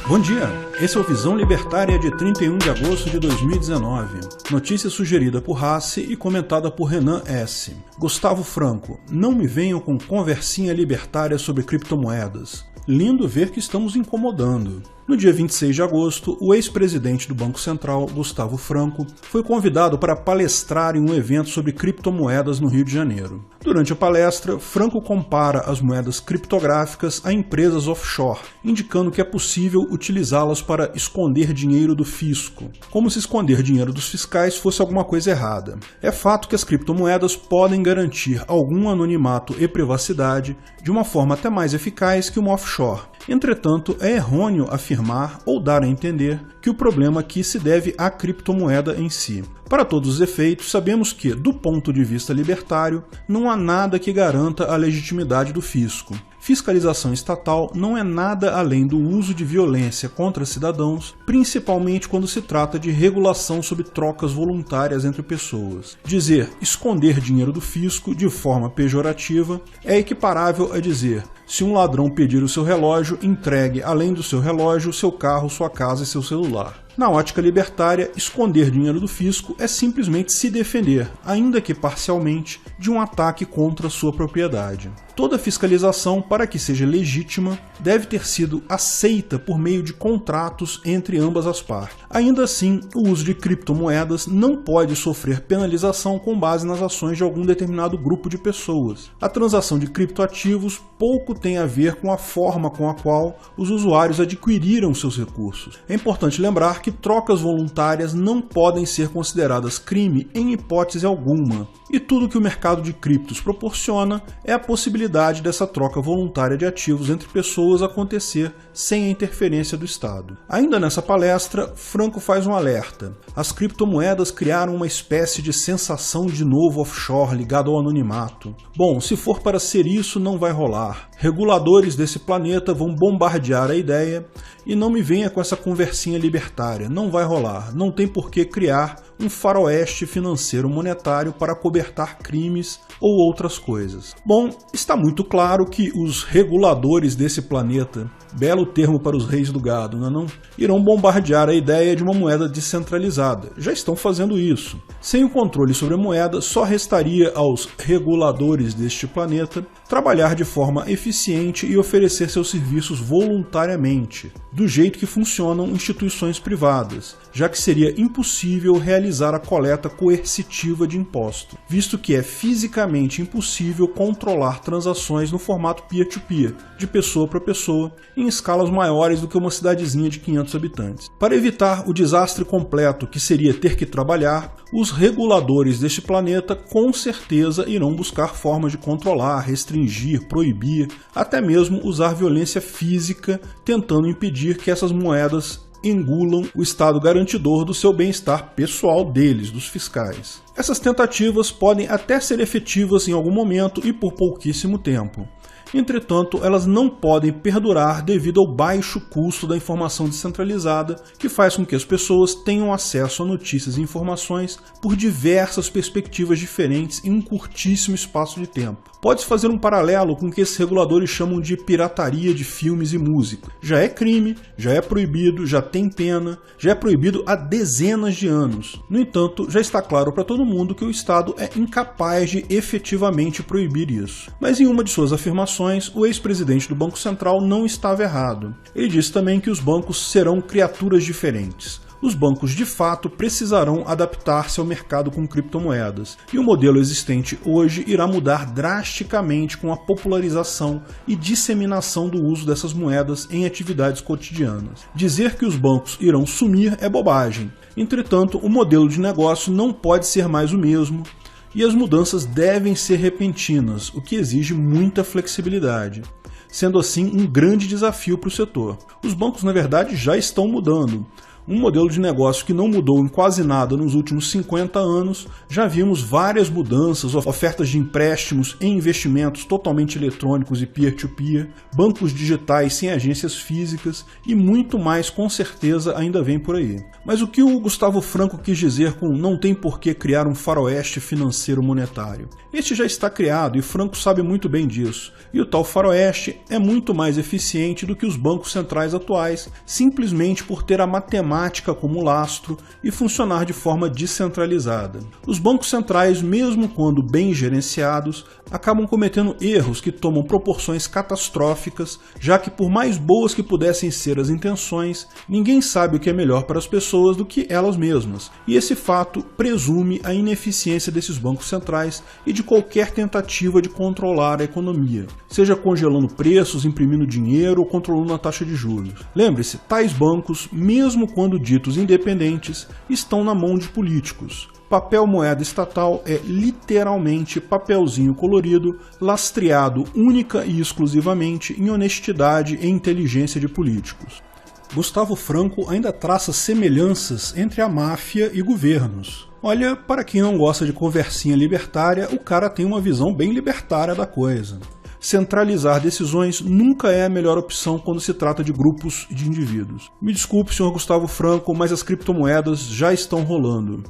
Bom dia, esse é o Visão Libertária de 31 de agosto de 2019. Notícia sugerida por Rassi e comentada por Renan S. Gustavo Franco, não me venham com conversinha libertária sobre criptomoedas. Lindo ver que estamos incomodando. No dia 26 de agosto, o ex-presidente do Banco Central, Gustavo Franco, foi convidado para palestrar em um evento sobre criptomoedas no Rio de Janeiro. Durante a palestra, Franco compara as moedas criptográficas a empresas offshore, indicando que é possível utilizá-las para esconder dinheiro do fisco, como se esconder dinheiro dos fiscais fosse alguma coisa errada. É fato que as criptomoedas podem garantir algum anonimato e privacidade de uma forma até mais eficaz que uma offshore. Entretanto, é errôneo afirmar ou dar a entender que o problema aqui se deve à criptomoeda em si. Para todos os efeitos, sabemos que, do ponto de vista libertário, não há nada que garanta a legitimidade do fisco. Fiscalização estatal não é nada além do uso de violência contra cidadãos, principalmente quando se trata de regulação sobre trocas voluntárias entre pessoas. Dizer esconder dinheiro do fisco de forma pejorativa é equiparável a dizer: se um ladrão pedir o seu relógio, entregue, além do seu relógio, seu carro, sua casa e seu celular. Na ótica libertária, esconder dinheiro do fisco é simplesmente se defender, ainda que parcialmente, de um ataque contra sua propriedade. Toda fiscalização, para que seja legítima, deve ter sido aceita por meio de contratos entre ambas as partes. Ainda assim, o uso de criptomoedas não pode sofrer penalização com base nas ações de algum determinado grupo de pessoas. A transação de criptoativos pouco tem a ver com a forma com a qual os usuários adquiriram seus recursos. É importante lembrar que trocas voluntárias não podem ser consideradas crime em hipótese alguma, e tudo que o mercado de criptos proporciona é a possibilidade dessa troca voluntária de ativos entre pessoas acontecer sem a interferência do Estado. Ainda nessa palestra, Franco faz um alerta. As criptomoedas criaram uma espécie de sensação de novo offshore ligado ao anonimato. Bom, se for para ser isso, não vai rolar. Reguladores desse planeta vão bombardear a ideia e não me venha com essa conversinha libertária. Não vai rolar. Não tem por que criar um faroeste financeiro monetário para cobertar crimes ou outras coisas. Bom, está muito claro que os reguladores desse planeta, belo termo para os reis do gado, não? Irão bombardear a ideia de uma moeda descentralizada. Já estão fazendo isso. Sem o controle sobre a moeda, só restaria aos reguladores deste planeta trabalhar de forma eficiente e oferecer seus serviços voluntariamente, do jeito que funcionam instituições privadas, já que seria impossível realizar a coleta coercitiva de imposto, visto que é fisicamente impossível controlar transações no formato peer-to-peer, de pessoa para pessoa, em escalas maiores do que uma cidadezinha de 500 habitantes. Para evitar o desastre completo que seria ter que trabalhar, os reguladores deste planeta com certeza irão buscar formas de controlar, restringir, proibir, até mesmo usar violência física, tentando impedir que essas moedas engulam o estado garantidor do seu bem-estar pessoal deles, dos fiscais. Essas tentativas podem até ser efetivas em algum momento e por pouquíssimo tempo. Entretanto, elas não podem perdurar devido ao baixo custo da informação descentralizada, que faz com que as pessoas tenham acesso a notícias e informações por diversas perspectivas diferentes em um curtíssimo espaço de tempo. Pode-se fazer um paralelo com o que esses reguladores chamam de pirataria de filmes e música. Já é crime, já é proibido, já tem pena, já é proibido há dezenas de anos. No entanto, já está claro para todo mundo que o Estado é incapaz de efetivamente proibir isso. Mas em uma de suas afirmações, o ex-presidente do Banco Central não estava errado. Ele disse também que os bancos serão criaturas diferentes. Os bancos de fato precisarão adaptar-se ao mercado com criptomoedas, e o modelo existente hoje irá mudar drasticamente com a popularização e disseminação do uso dessas moedas em atividades cotidianas. Dizer que os bancos irão sumir é bobagem. Entretanto, o modelo de negócio não pode ser mais o mesmo, e as mudanças devem ser repentinas, o que exige muita flexibilidade, sendo assim um grande desafio para o setor. Os bancos, na verdade, já estão mudando. Um modelo de negócio que não mudou em quase nada nos últimos 50 anos, já vimos várias mudanças, ofertas de empréstimos e investimentos totalmente eletrônicos e peer-to-peer, bancos digitais sem agências físicas e muito mais com certeza ainda vem por aí. Mas o que o Gustavo Franco quis dizer com não tem por que criar um faroeste financeiro monetário? Este já está criado e Franco sabe muito bem disso, e o tal faroeste é muito mais eficiente do que os bancos centrais atuais, simplesmente por ter a matemática como lastro e funcionar de forma descentralizada. Os bancos centrais, mesmo quando bem gerenciados, acabam cometendo erros que tomam proporções catastróficas, já que por mais boas que pudessem ser as intenções, ninguém sabe o que é melhor para as pessoas do que elas mesmas, e esse fato presume a ineficiência desses bancos centrais e de qualquer tentativa de controlar a economia, seja congelando preços, imprimindo dinheiro ou controlando a taxa de juros. Lembre-se, tais bancos, mesmo quando ditos independentes, estão na mão de políticos. Papel moeda estatal é literalmente papelzinho colorido, lastreado única e exclusivamente em honestidade e inteligência de políticos. Gustavo Franco ainda traça semelhanças entre a máfia e governos. Olha, para quem não gosta de conversinha libertária, o cara tem uma visão bem libertária da coisa. Centralizar decisões nunca é a melhor opção quando se trata de grupos de indivíduos. Me desculpe, senhor Gustavo Franco, mas as criptomoedas já estão rolando.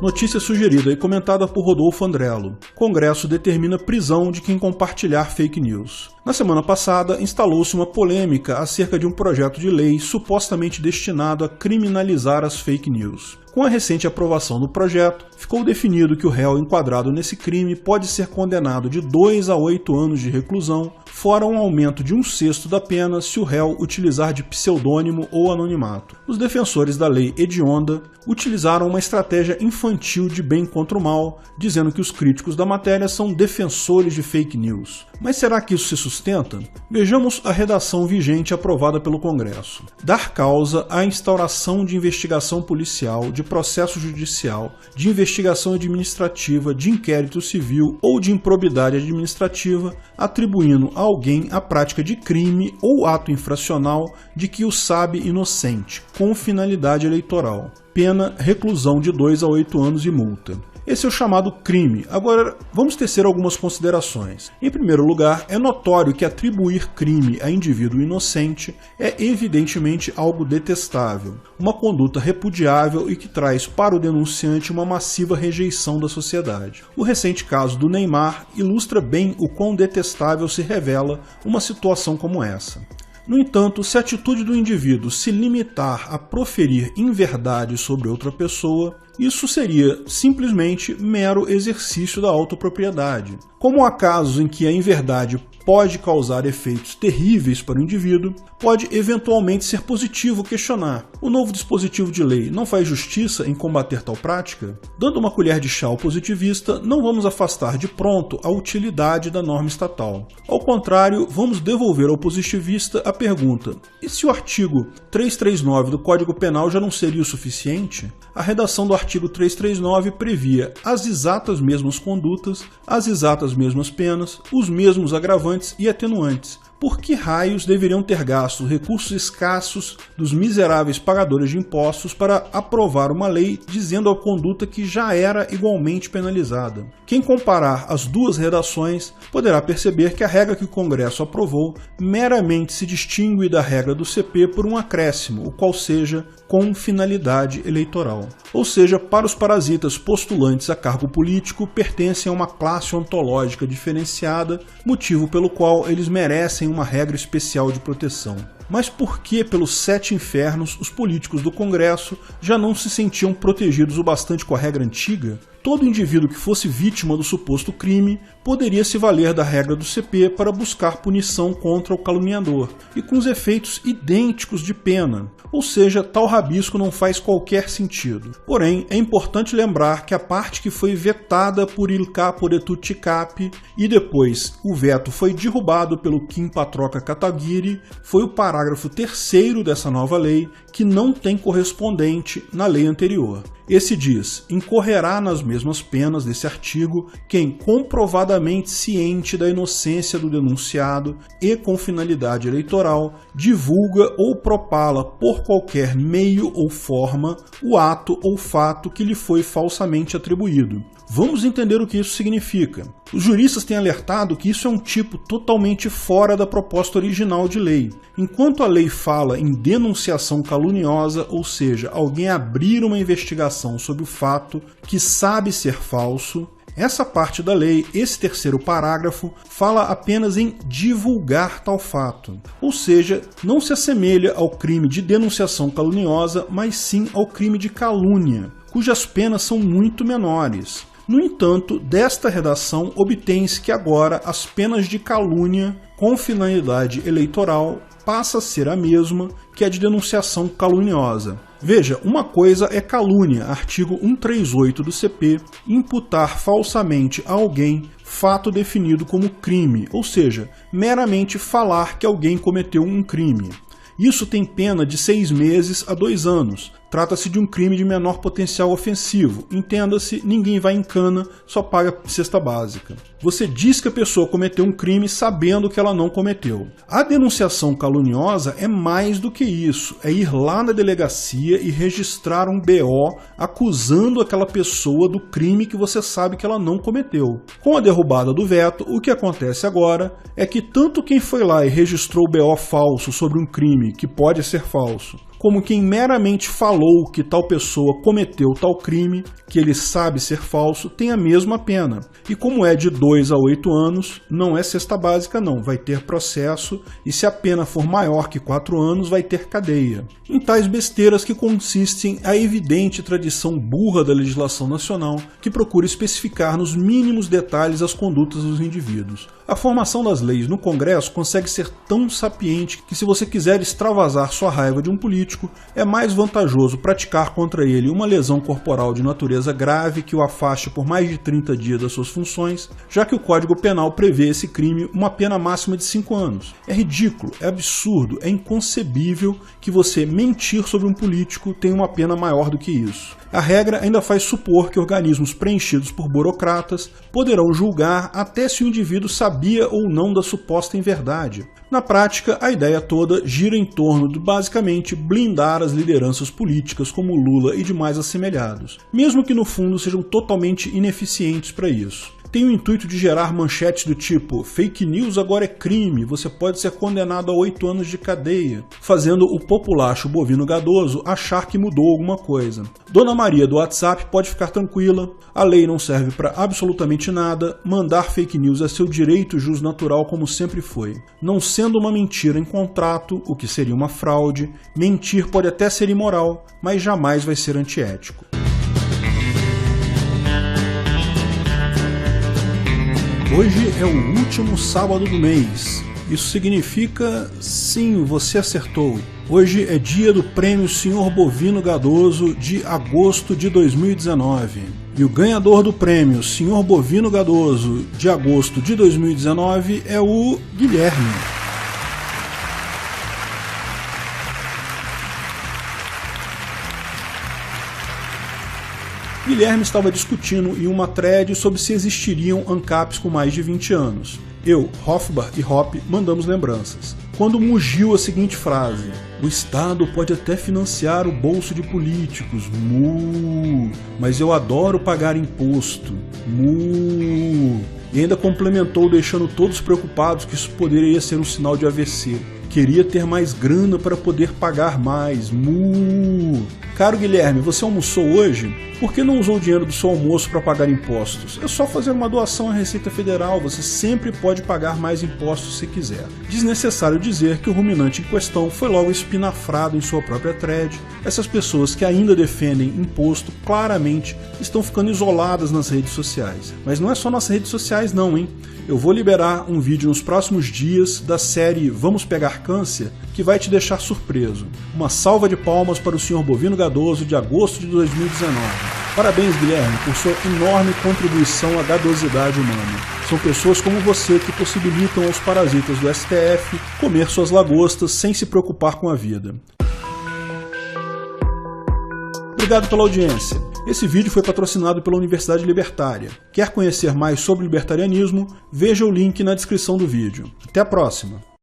Notícia sugerida e comentada por Rodolfo Andrello. Congresso determina prisão de quem compartilhar fake news. Na semana passada, instalou-se uma polêmica acerca de um projeto de lei supostamente destinado a criminalizar as fake news. Com a recente aprovação do projeto, ficou definido que o réu enquadrado nesse crime pode ser condenado de 2 a 8 anos de reclusão, fora um aumento de 1/6 da pena se o réu utilizar de pseudônimo ou anonimato. Os defensores da lei hedionda utilizaram uma estratégia infantil de bem contra o mal, dizendo que os críticos da matéria são defensores de fake news. Mas será que isso se sustenta? Vejamos a redação vigente aprovada pelo Congresso. Dar causa à instauração de investigação policial, de processo judicial, de investigação administrativa, de inquérito civil ou de improbidade administrativa, atribuindo a alguém a prática de crime ou ato infracional de que o sabe inocente, com finalidade eleitoral. Pena, reclusão de 2 a 8 anos e multa. Esse é o chamado crime. Agora, vamos tecer algumas considerações. Em primeiro lugar, é notório que atribuir crime a indivíduo inocente é evidentemente algo detestável, uma conduta repudiável e que traz para o denunciante uma massiva rejeição da sociedade. O recente caso do Neymar ilustra bem o quão detestável se revela uma situação como essa. No entanto, se a atitude do indivíduo se limitar a proferir inverdades sobre outra pessoa, isso seria simplesmente mero exercício da autopropriedade. Como há casos em que a inverdade pode causar efeitos terríveis para o indivíduo, pode eventualmente ser positivo questionar: o novo dispositivo de lei não faz justiça em combater tal prática? Dando uma colher de chá ao positivista, não vamos afastar de pronto a utilidade da norma estatal. Ao contrário, vamos devolver ao positivista a pergunta: e se o artigo 339 do Código Penal já não seria o suficiente? A redação do artigo 339 previa as exatas mesmas condutas, as exatas mesmas penas, os mesmos agravantes e atenuantes. Por que raios deveriam ter gasto recursos escassos dos miseráveis pagadores de impostos para aprovar uma lei dizendo a conduta que já era igualmente penalizada? Quem comparar as duas redações poderá perceber que a regra que o Congresso aprovou meramente se distingue da regra do CP por um acréscimo, o qual seja com finalidade eleitoral. Ou seja, para os parasitas postulantes a cargo político, pertencem a uma classe ontológica diferenciada, motivo pelo qual eles merecem uma regra especial de proteção. Mas por que, pelos 7 infernos, os políticos do Congresso já não se sentiam protegidos o bastante com a regra antiga? Todo indivíduo que fosse vítima do suposto crime poderia se valer da regra do CP para buscar punição contra o caluniador, e com os efeitos idênticos de pena. Ou seja, tal rabisco não faz qualquer sentido. Porém, é importante lembrar que a parte que foi vetada por il capore tutti capi e depois o veto foi derrubado pelo Kim Patroca Kataguiri foi o parágrafo 3º dessa nova lei, que não tem correspondente na lei anterior. Esse diz: incorrerá nas mesmas penas desse artigo quem, comprovadamente ciente da inocência do denunciado e com finalidade eleitoral, divulga ou propala por qualquer meio ou forma o ato ou fato que lhe foi falsamente atribuído. Vamos entender o que isso significa. Os juristas têm alertado que isso é um tipo totalmente fora da proposta original de lei. Enquanto a lei fala em denunciação caluniosa, ou seja, alguém abrir uma investigação sobre o fato que sabe ser falso, essa parte da lei, esse terceiro parágrafo, fala apenas em divulgar tal fato. Ou seja, não se assemelha ao crime de denunciação caluniosa, mas sim ao crime de calúnia, cujas penas são muito menores. No entanto, desta redação obtém-se que agora as penas de calúnia com finalidade eleitoral passa a ser a mesma que a de denunciação caluniosa. Veja, uma coisa é calúnia, artigo 138 do CP, imputar falsamente a alguém fato definido como crime, ou seja, meramente falar que alguém cometeu um crime. Isso tem pena de 6 meses a 2 anos. Trata-se de um crime de menor potencial ofensivo. Entenda-se, ninguém vai em cana, só paga cesta básica. Você diz que a pessoa cometeu um crime sabendo que ela não cometeu. A denunciação caluniosa é mais do que isso. É ir lá na delegacia e registrar um BO acusando aquela pessoa do crime que você sabe que ela não cometeu. Com a derrubada do veto, o que acontece agora é que tanto quem foi lá e registrou o BO falso sobre um crime que pode ser falso, como quem meramente falou que tal pessoa cometeu tal crime, que ele sabe ser falso, tem a mesma pena. E como é de 2 a 8 anos, não é cesta básica não, vai ter processo, e se a pena for maior que 4 anos, vai ter cadeia. Em tais besteiras que consistem a evidente tradição burra da legislação nacional, que procura especificar nos mínimos detalhes as condutas dos indivíduos. A formação das leis no Congresso consegue ser tão sapiente que, se você quiser extravasar sua raiva de um político, é mais vantajoso praticar contra ele uma lesão corporal de natureza grave que o afaste por mais de 30 dias das suas funções, já que o Código Penal prevê esse crime uma pena máxima de 5 anos. É ridículo, é absurdo, é inconcebível que você mentir sobre um político tenha uma pena maior do que isso. A regra ainda faz supor que organismos preenchidos por burocratas poderão julgar até se o indivíduo sabia ou não da suposta inverdade. Na prática, a ideia toda gira em torno de basicamente blindar as lideranças políticas como Lula e demais assemelhados, mesmo que no fundo sejam totalmente ineficientes para isso. Tem o intuito de gerar manchetes do tipo: fake news agora é crime, você pode ser condenado a 8 anos de cadeia, fazendo o populacho bovino gadoso achar que mudou alguma coisa. Dona Maria do WhatsApp pode ficar tranquila, a lei não serve para absolutamente nada, mandar fake news é seu direito jusnatural como sempre foi. Não sendo uma mentira em contrato, o que seria uma fraude, mentir pode até ser imoral, mas jamais vai ser antiético. Hoje é o último sábado do mês. Isso significa, sim, você acertou. Hoje é dia do Prêmio Senhor Bovino Gadoso de agosto de 2019. E o ganhador do Prêmio Senhor Bovino Gadoso de agosto de 2019 é o Guilherme. Guilherme estava discutindo em uma thread sobre se existiriam ANCAPs com mais de 20 anos. Eu, Hofbar e Hop mandamos lembranças. Quando mugiu a seguinte frase: o Estado pode até financiar o bolso de políticos, mas eu adoro pagar imposto, E ainda complementou deixando todos preocupados que isso poderia ser um sinal de AVC. Queria ter mais grana para poder pagar mais, Caro Guilherme, você almoçou hoje? Por que não usou o dinheiro do seu almoço para pagar impostos? É só fazer uma doação à Receita Federal, você sempre pode pagar mais impostos se quiser. Desnecessário dizer que o ruminante em questão foi logo espinafrado em sua própria thread. Essas pessoas que ainda defendem imposto claramente estão ficando isoladas nas redes sociais. Mas não é só nas redes sociais não, hein? Eu vou liberar um vídeo nos próximos dias da série Vamos Pegar Câncer, que vai te deixar surpreso. Uma salva de palmas para o Senhor Bovino Gadoso de agosto de 2019. Parabéns, Guilherme, por sua enorme contribuição à gadosidade humana. São pessoas como você que possibilitam aos parasitas do STF comer suas lagostas sem se preocupar com a vida. Obrigado pela audiência. Esse vídeo foi patrocinado pela Universidade Libertária. Quer conhecer mais sobre libertarianismo? Veja o link na descrição do vídeo. Até a próxima!